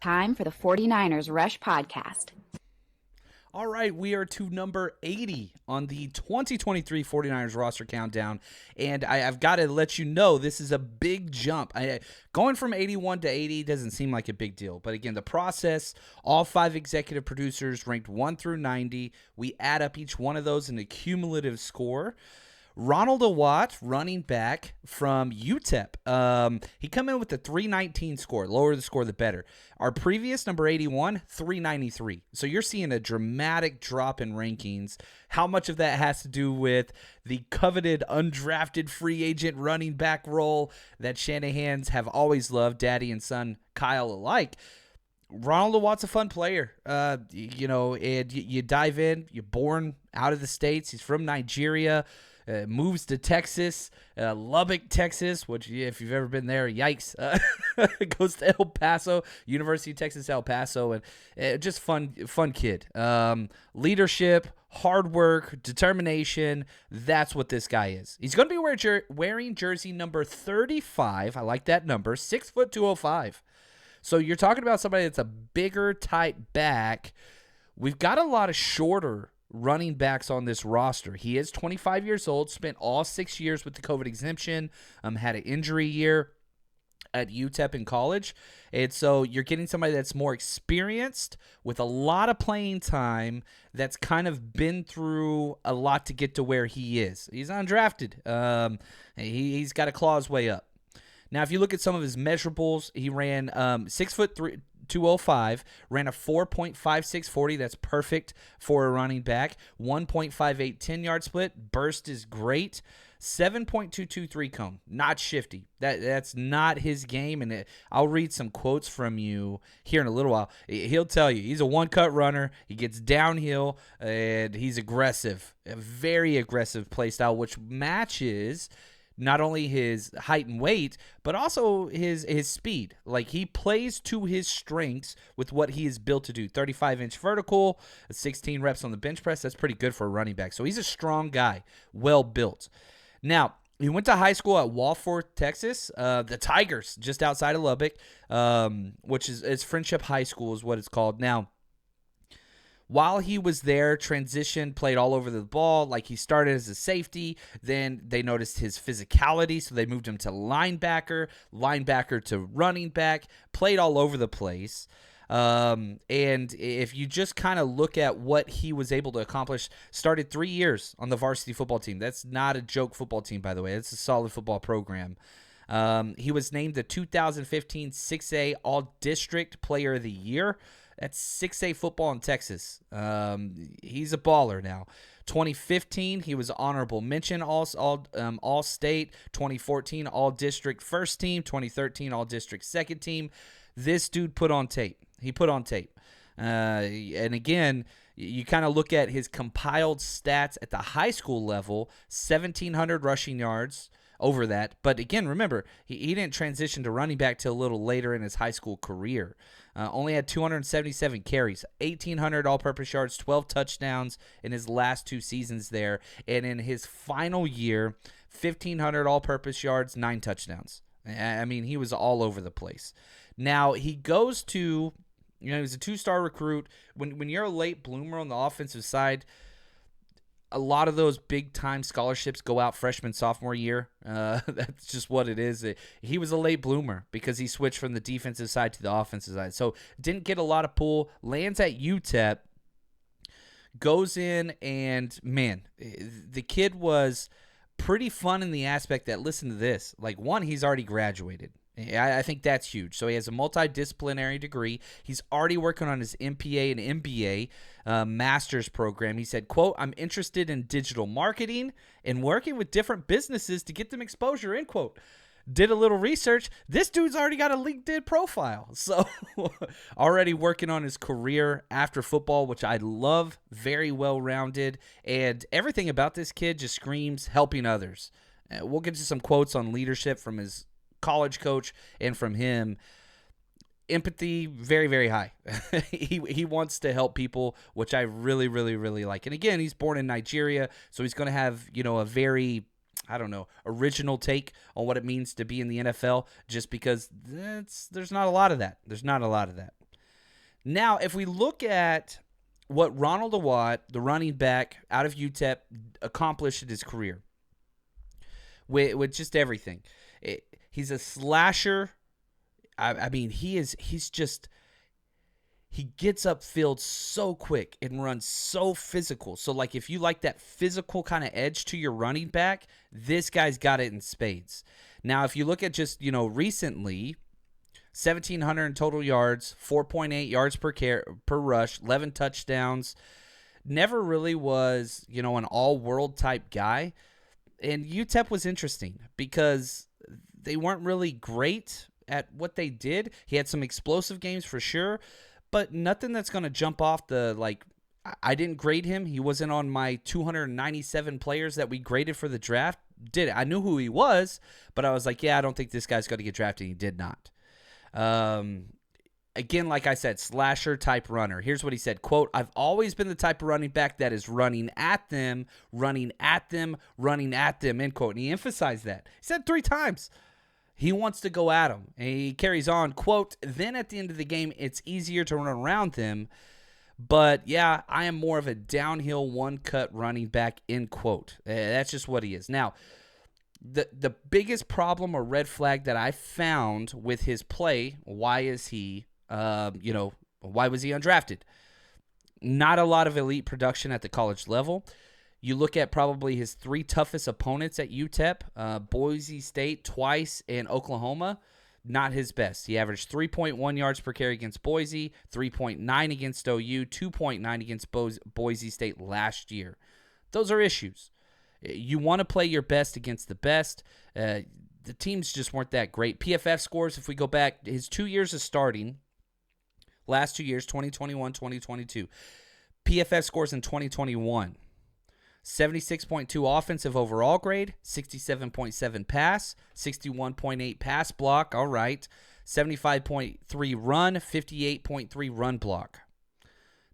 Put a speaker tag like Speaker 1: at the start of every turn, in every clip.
Speaker 1: Time for the 49ers Rush Podcast.
Speaker 2: All right, we are to number 80 on the 2023 49ers roster countdown, and I've got to let you know this is a big jump. Going from 81 to 80 doesn't seem like a big deal, but again, the process, all 5 executive producers ranked 1 through 90. We add up each one of those in a cumulative score. Ronald Awatt, running back from UTEP. He come in with a 319 score. Lower the score, the better. Our previous, number 81, 393. So you're seeing a dramatic drop in rankings. How much of that has to do with the coveted undrafted free agent running back role that Shanahans have always loved, daddy and son Kyle alike? Ronald Awatt's a fun player, and you dive in. You're born out of the States. He's from Nigeria. Moves to Texas, Lubbock, Texas, which if you've ever been there, yikes. Goes to El Paso, University of Texas, El Paso, and just fun kid. Leadership, hard work, determination, that's what this guy is. He's going to be wearing jersey number 35. I like that number, 6 foot 205. So you're talking about somebody that's a bigger type back. We've got a lot of shorter running backs on this roster. He is 25 years old, spent all 6 years with the COVID exemption, had an injury year at UTEP in college. And so you're getting somebody that's more experienced with a lot of playing time, that's kind of been through a lot to get to where he is. He's undrafted. He's got to claw his way up. Now, if you look at some of his measurables, he ran 6'3", 205, ran a 4.56 40. That's perfect for a running back. 1.58 10-yard split. Burst is great. 7.223 cone. Not shifty. That's not his game. And I'll read some quotes from you here in a little while. He'll tell you he's a one-cut runner. He gets downhill, and he's aggressive. A very aggressive play style, which matches not only his height and weight, but also his speed. Like, he plays to his strengths with what he is built to do. 35-inch vertical, 16 reps on the bench press. That's pretty good for a running back. So he's a strong guy, well built. Now, he went to high school at Walforth, Texas, the Tigers, just outside of Lubbock, which is Friendship High School is what it's called. Now, while he was there, transition, played all over the ball. Like, he started as a safety. Then they noticed his physicality, so they moved him to linebacker to running back. Played all over the place. And if you just kind of look at what he was able to accomplish, started 3 years on the varsity football team. That's not a joke football team, by the way. It's a solid football program. He was named the 2015 6A All-District Player of the Year. That's 6A football in Texas. He's a baller now. 2015, he was honorable mention all-state. 2014, all-district first team. 2013, all-district second team. This dude put on tape. He put on tape. And again, you kind of look at his compiled stats at the high school level, 1,700 rushing yards over that. But again, remember, he didn't transition to running back till a little later in his high school career. Only had 277 carries, 1,800 all-purpose yards, 12 touchdowns in his last 2 seasons there. And in his final year, 1,500 all-purpose yards, 9 touchdowns. I mean, he was all over the place. Now, he goes to, he was a 2-star recruit. When you're a late bloomer on the offensive side, a lot of those big-time scholarships go out freshman, sophomore year. That's just what it is. He was a late bloomer because he switched from the defensive side to the offensive side. So didn't get a lot of pull. Lands at UTEP. Goes in and, man, the kid was pretty fun in the aspect that, listen to this. Like, one, he's already graduated. I think that's huge. So he has a multidisciplinary degree. He's already working on his MPA and MBA master's program. He said, quote, "I'm interested in digital marketing and working with different businesses to get them exposure," end quote. Did a little research. This dude's already got a LinkedIn profile. So already working on his career after football, which I love. Very well-rounded. And everything about this kid just screams helping others. We'll get to some quotes on leadership from his college coach and from him. Empathy, very, very high. He wants to help people, which I really, really, really like. And again, he's born in Nigeria, so he's going to have, a very, original take on what it means to be in the NFL, just because there's not a lot of that. There's not a lot of that. Now, if we look at what Ronald Awatt, the running back out of UTEP, accomplished in his career with just everything. He's a slasher. I mean, he's just he gets upfield so quick and runs so physical. So, like, if you like that physical kind of edge to your running back, this guy's got it in spades. Now, if you look at just, recently, 1,700 in total yards, 4.8 yards per rush, 11 touchdowns. Never really was, an all-world type guy. And UTEP was interesting because they weren't really great at what they did. He had some explosive games for sure, but nothing that's going to jump off the, I didn't grade him. He wasn't on my 297 players that we graded for the draft. I knew who he was, but I was like, yeah, I don't think this guy's going to get drafted. He did not. Again, like I said, slasher type runner. Here's what he said, quote, "I've always been the type of running back that is running at them, end quote. And he emphasized that. He said 3 times. He wants to go at them. And he carries on, quote, "Then at the end of the game, it's easier to run around them. But yeah, I am more of a downhill one-cut running back," end quote. That's just what he is. Now, the biggest problem or red flag that I found with his play, why is he, why was he undrafted? Not a lot of elite production at the college level. You look at probably his 3 toughest opponents at UTEP, Boise State twice and Oklahoma, not his best. He averaged 3.1 yards per carry against Boise, 3.9 against OU, 2.9 against Boise State last year. Those are issues. You want to play your best against the best. The teams just weren't that great. PFF scores, if we go back, his 2 years of starting, last 2 years, 2021, 2022. PFF scores in 2021. 76.2 offensive overall grade, 67.7 pass, 61.8 pass block, all right, 75.3 run, 58.3 run block.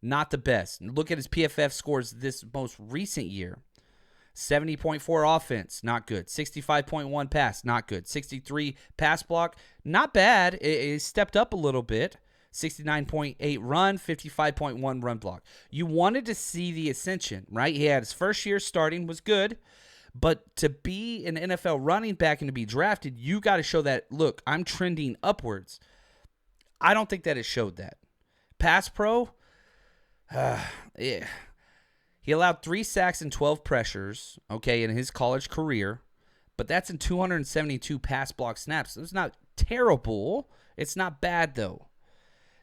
Speaker 2: Not the best. Look at his PFF scores this most recent year. 70.4 offense, not good. 65.1 pass, not good. 63 pass block, not bad. It stepped up a little bit. 69.8 run, 55.1 run block. You wanted to see the ascension, right? He had his first year starting, was good. But to be an NFL running back and to be drafted, you got to show that, look, I'm trending upwards. I don't think that it showed that. Pass pro, yeah. He allowed 3 sacks and 12 pressures, in his college career. But that's in 272 pass block snaps. It's not terrible. It's not bad, though.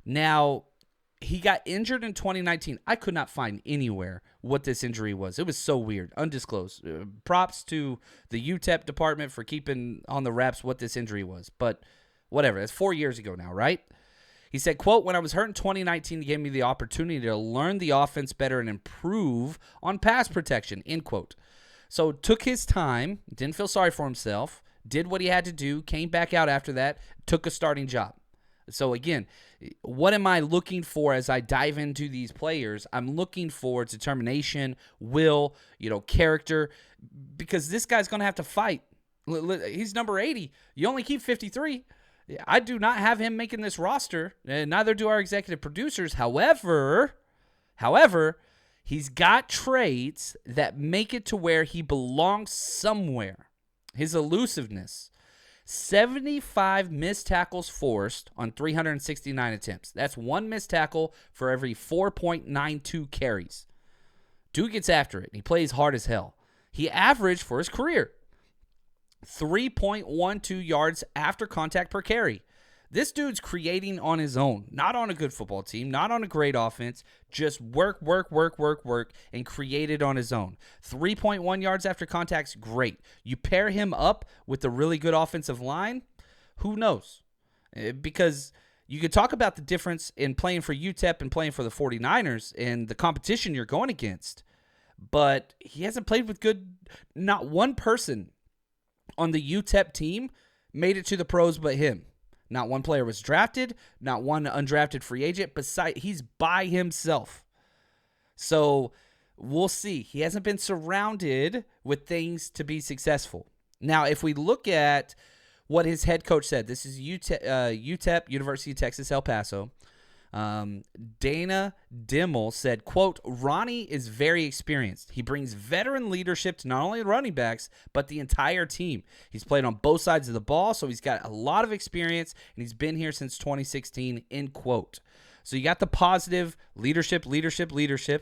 Speaker 2: Now, he got injured in 2019. I could not find anywhere what this injury was. It was so weird, undisclosed. Props to the UTEP department for keeping on the wraps what this injury was. But whatever, that's 4 years ago now, right? He said, quote, "When I was hurt in 2019, he gave me the opportunity to learn the offense better and improve on pass protection," end quote. So took his time, didn't feel sorry for himself, did what he had to do, came back out after that, took a starting job. So again, what am I looking for as I dive into these players? I'm looking for determination, will, character, because this guy's going to have to fight. He's number 80. You only keep 53. I do not have him making this roster, and neither do our executive producers. However, he's got traits that make it to where he belongs somewhere. His elusiveness. 75 missed tackles forced on 369 attempts. That's 1 missed tackle for every 4.92 carries. Dude gets after it. He plays hard as hell. He averaged for his career 3.12 yards after contact per carry. This dude's creating on his own, not on a good football team, not on a great offense, just work, and created on his own. 3.1 yards after contact's great. You pair him up with a really good offensive line, who knows? Because you could talk about the difference in playing for UTEP and playing for the 49ers and the competition you're going against, but he hasn't played with good, not one person on the UTEP team made it to the pros but him. Not one player was drafted, not one undrafted free agent. He's by himself. So we'll see. He hasn't been surrounded with things to be successful. Now, if we look at what his head coach said, this is UTEP, University of Texas, El Paso. Dana Dimmel said, quote, Ronnie is very experienced. He brings veteran leadership to not only running backs, but the entire team. He's played on both sides of the ball, so he's got a lot of experience, and he's been here since 2016, end quote. So you got the positive leadership,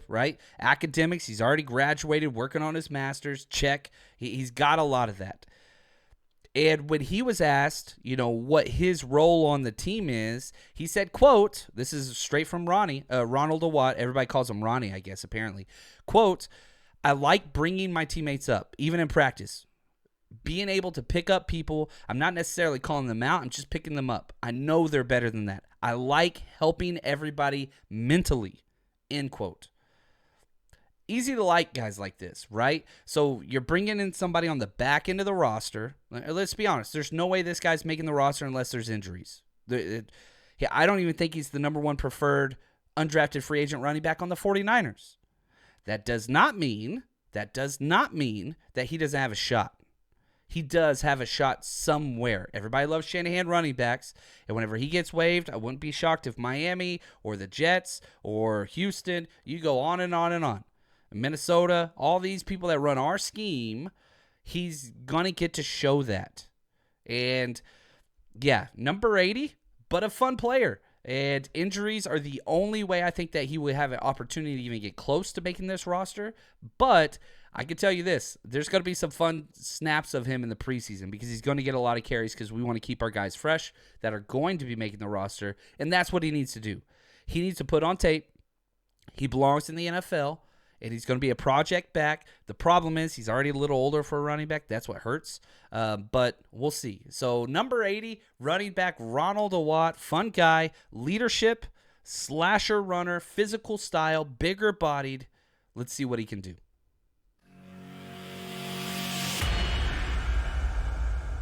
Speaker 2: right? Academics, he's already graduated, working on his master's, check. He's got a lot of that. And when he was asked, what his role on the team is, he said, quote, this is straight from Ronald Awatt. Everybody calls him Ronnie, I guess, apparently. Quote, I like bringing my teammates up, even in practice. Being able to pick up people, I'm not necessarily calling them out, I'm just picking them up. I know they're better than that. I like helping everybody mentally, end quote. Easy to like guys like this, right? So you're bringing in somebody on the back end of the roster. Let's be honest. There's no way this guy's making the roster unless there's injuries. I don't even think he's the number one preferred undrafted free agent running back on the 49ers. That does not mean that he doesn't have a shot. He does have a shot somewhere. Everybody loves Shanahan running backs, and whenever he gets waived, I wouldn't be shocked if Miami or the Jets or Houston, you go on and on and on. Minnesota, all these people that run our scheme, he's going to get to show that. And, yeah, number 80, but a fun player. And injuries are the only way I think that he would have an opportunity to even get close to making this roster. But I can tell you this, there's going to be some fun snaps of him in the preseason because he's going to get a lot of carries because we want to keep our guys fresh that are going to be making the roster. And that's what he needs to do. He needs to put on tape. He belongs in the NFL. And he's going to be a project back. The problem is he's already a little older for a running back. That's what hurts. But we'll see. So number 80, running back Ronald Awatt. Fun guy. Leadership, slasher runner, physical style, bigger bodied. Let's see what he can do.